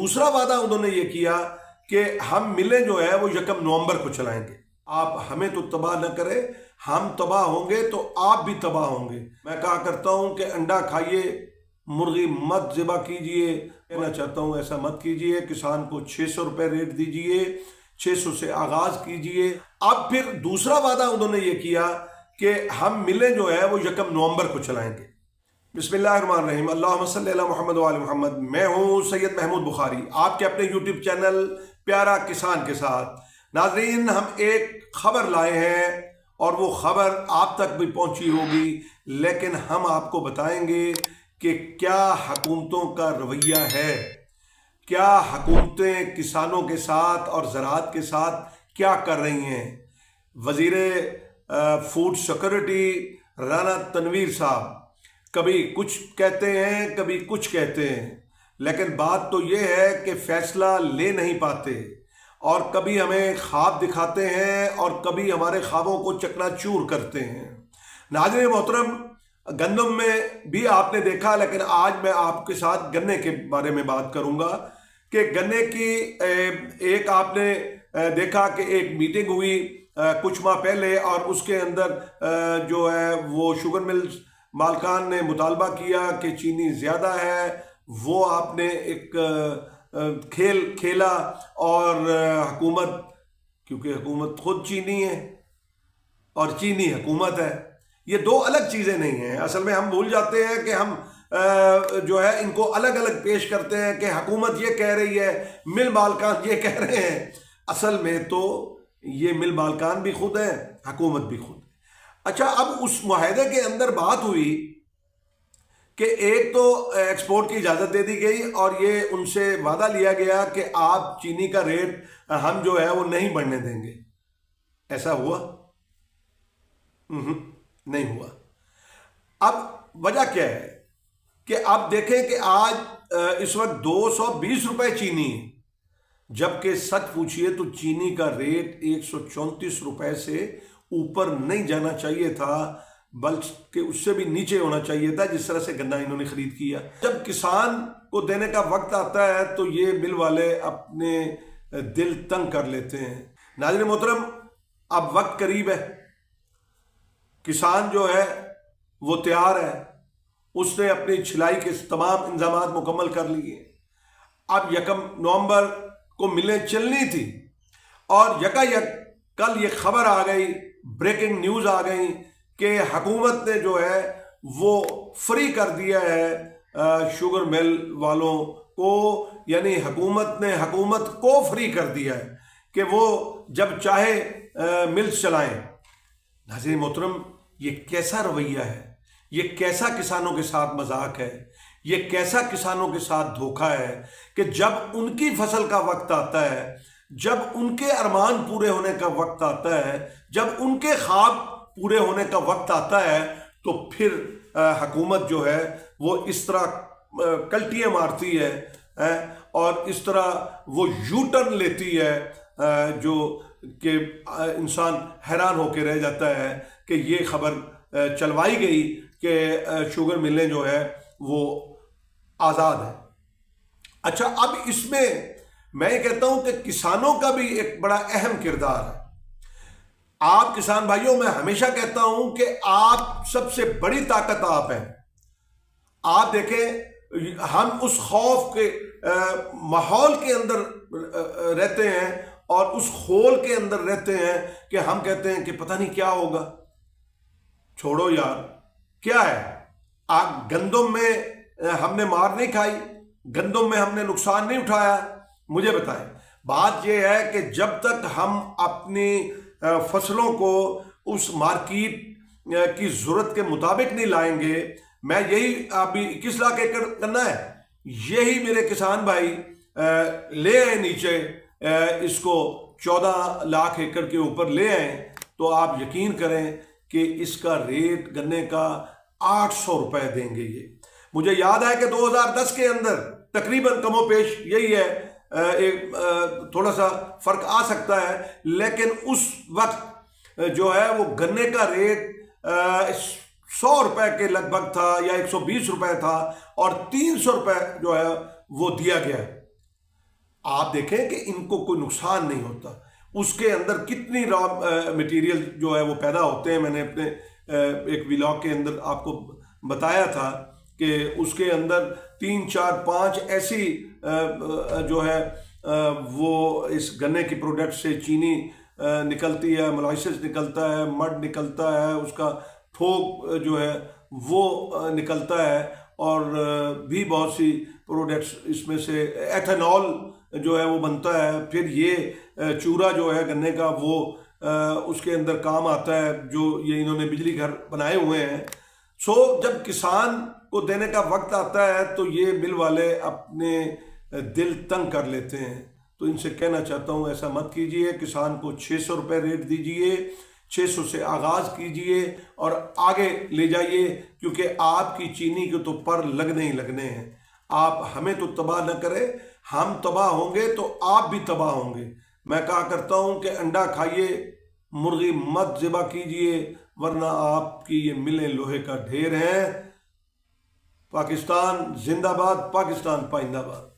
दूसरा वादा उन्होंने ये किया कि हम मिलें जो है वो 1 नवंबर को चलाएंगे। आप हमें तो तबाह न करें, हम तबाह होंगे तो आप भी तबाह होंगे। मैं कहा करता हूं कि अंडा खाइए, मुर्गी मत ज़िबा कीजिए। कहना चाहता हूं ऐसा मत कीजिए। किसान को 600 रुपये रेट दीजिए, 600 से आगाज कीजिए। अब फिर दूसरा वादा उन्होंने ये किया कि हम मिलें जो है वो 1 नवंबर को चलाएंगे। बिस्मिल्लाहिर्रहमानिर्रहीम, अल्लाहुम्मा सल्ली अला मुहम्मद व आले मुहम्मद। मैं हूँ सैयद महमूद बुखारी, आपके अपने यूट्यूब चैनल प्यारा किसान के साथ। नाजरीन, हम एक खबर लाए हैं और वो खबर आप तक भी पहुंची होगी, लेकिन हम आपको बताएंगे कि क्या हुकूमतों का रवैया है, क्या हुकूमतें किसानों के साथ और ज़राअत के साथ क्या कर रही हैं। वज़ीर फूड सिक्योरिटी राना तनवीर साहब कभी कुछ कहते हैं, कभी कुछ कहते हैं, लेकिन बात तो ये है कि फैसला ले नहीं पाते और कभी हमें ख्वाब दिखाते हैं और कभी हमारे ख्वाबों को चकनाचूर करते हैं। नाज़रीन मोहतरम, गंदम में भी आपने देखा, लेकिन आज मैं आपके साथ गन्ने के बारे में बात करूंगा कि गन्ने की एक आपने देखा कि एक मीटिंग हुई कुछ माह पहले और उसके अंदर जो है वो शुगर मिल्स मालकान ने मुतालबा किया कि चीनी ज़्यादा है। वो आपने एक खेल खेला और हुकूमत, क्योंकि हुकूमत खुद चीनी है और चीनी हुकूमत है, ये दो अलग चीज़ें नहीं हैं। असल में हम भूल जाते हैं कि हम जो है इनको अलग अलग पेश करते हैं कि हुकूमत ये कह रही है, मिल मालकान ये कह रहे हैं। असल में तो ये मिल मालकान भी खुद है, हुकूमत भी खुद है। अच्छा, अब उस मुआहदे के अंदर बात हुई कि एक तो एक्सपोर्ट की इजाज़त दे दी गई और ये उनसे वादा लिया गया कि आप चीनी का रेट हम जो है वो नहीं बढ़ने देंगे। ऐसा हुआ? नहीं हुआ। अब वजह क्या है कि आप देखें कि आज इस वक्त 220 रुपए चीनी है, जबकि सच पूछिए तो चीनी का रेट 134 रुपए से ऊपर नहीं जाना चाहिए था, बल्कि उससे भी नीचे होना चाहिए था, जिस तरह से गन्ना इन्होंने खरीद किया। जब किसान को देने का वक्त आता है तो ये मिल वाले अपने दिल तंग कर लेते हैं। नाज़रीन मोहतरम, अब वक्त करीब है, किसान जो है वो तैयार है, उसने अपनी छिलाई के तमाम इंतजाम मुकम्मल कर लिए। अब 1 नवंबर को मिलें चलनी थी और यकायक कल ये खबर आ गई, ब्रेकिंग न्यूज़ आ गई कि हुकूमत ने जो है वो फ्री कर दिया है शुगर मिल वालों को, यानी हुकूमत ने हुकूमत को फ्री कर दिया है कि वो जब चाहे मिल्स चलाएं। नाज़रीन मोहतरम, ये कैसा रवैया है, ये कैसा किसानों के साथ मजाक है, ये कैसा किसानों के साथ धोखा है कि जब उनकी फसल का वक्त आता है, जब उनके अरमान पूरे होने का वक्त आता है, जब उनके ख्वाब पूरे होने का वक्त आता है, तो फिर हुकूमत जो है वो इस तरह कल्टियाँ मारती है और इस तरह वो यू टर्न लेती है जो कि इंसान हैरान होकर रह जाता है कि ये खबर चलवाई गई कि शुगर मिलें जो है वो आज़ाद है। अच्छा, अब इसमें मैं ये कहता हूं कि किसानों का भी एक बड़ा अहम किरदार है। आप किसान भाइयों, मैं हमेशा कहता हूं कि आप सबसे बड़ी ताकत आप हैं। आप देखें, हम उस खौफ के माहौल के अंदर रहते हैं और उस खोल के अंदर रहते हैं कि हम कहते हैं कि पता नहीं क्या होगा। छोड़ो यार, क्या है, आप गंदम में हमने मार नहीं खाई, गंदम में हमने नुकसान नहीं उठाया। मुझे बताएं, बात यह है कि जब तक हम अपनी फसलों को उस मार्केट की जरूरत के मुताबिक नहीं लाएंगे, मैं यही अभी 21 लाख एकड़ करना है, यही मेरे किसान भाई ले आए नीचे, इसको 14 लाख एकड़ के ऊपर ले आए, तो आप यकीन करें कि इसका रेट गन्ने का 800 रुपए देंगे। ये मुझे याद है कि 2010 के अंदर तकरीबन कमोपेश यही है, एक थोड़ा सा फर्क आ सकता है, लेकिन उस वक्त जो है वो गन्ने का रेट 100 रुपए के लगभग था या 120 रुपए था और 300 रुपए जो है वो दिया गया। आप देखें कि इनको कोई नुकसान नहीं होता। उसके अंदर कितनी रॉ मटेरियल जो है वो पैदा होते हैं। मैंने अपने एक व्लॉग के अंदर आपको बताया था कि उसके अंदर 3, 4, 5 ऐसी जो है वो इस गन्ने की प्रोडक्ट से चीनी निकलती है, मोलाइसिस निकलता है, मड निकलता है, उसका थोक जो है वो निकलता है, और भी बहुत सी प्रोडक्ट्स इसमें से एथेनॉल जो है वो बनता है। फिर ये चूरा जो है गन्ने का वो उसके अंदर काम आता है, जो ये इन्होंने बिजली घर बनाए हुए हैं। सो जब किसान को देने का वक्त आता है तो ये मिल वाले अपने दिल तंग कर लेते हैं। तो इनसे कहना चाहता हूँ ऐसा मत कीजिए, किसान को 600 रुपये रेट दीजिए, 600 से आगाज़ कीजिए और आगे ले जाइए, क्योंकि आपकी चीनी के तो पर लगने ही लगने हैं। आप हमें तो तबाह न करें, हम तबाह होंगे तो आप भी तबाह होंगे। मैं कहा करता हूँ कि अंडा खाइए, मुर्गी मत ज़िबा कीजिए, वरना आपकी ये मिलें लोहे का ढेर हैं। पाकिस्तान जिंदाबाद, पाकिस्तान पाइंदाबाद।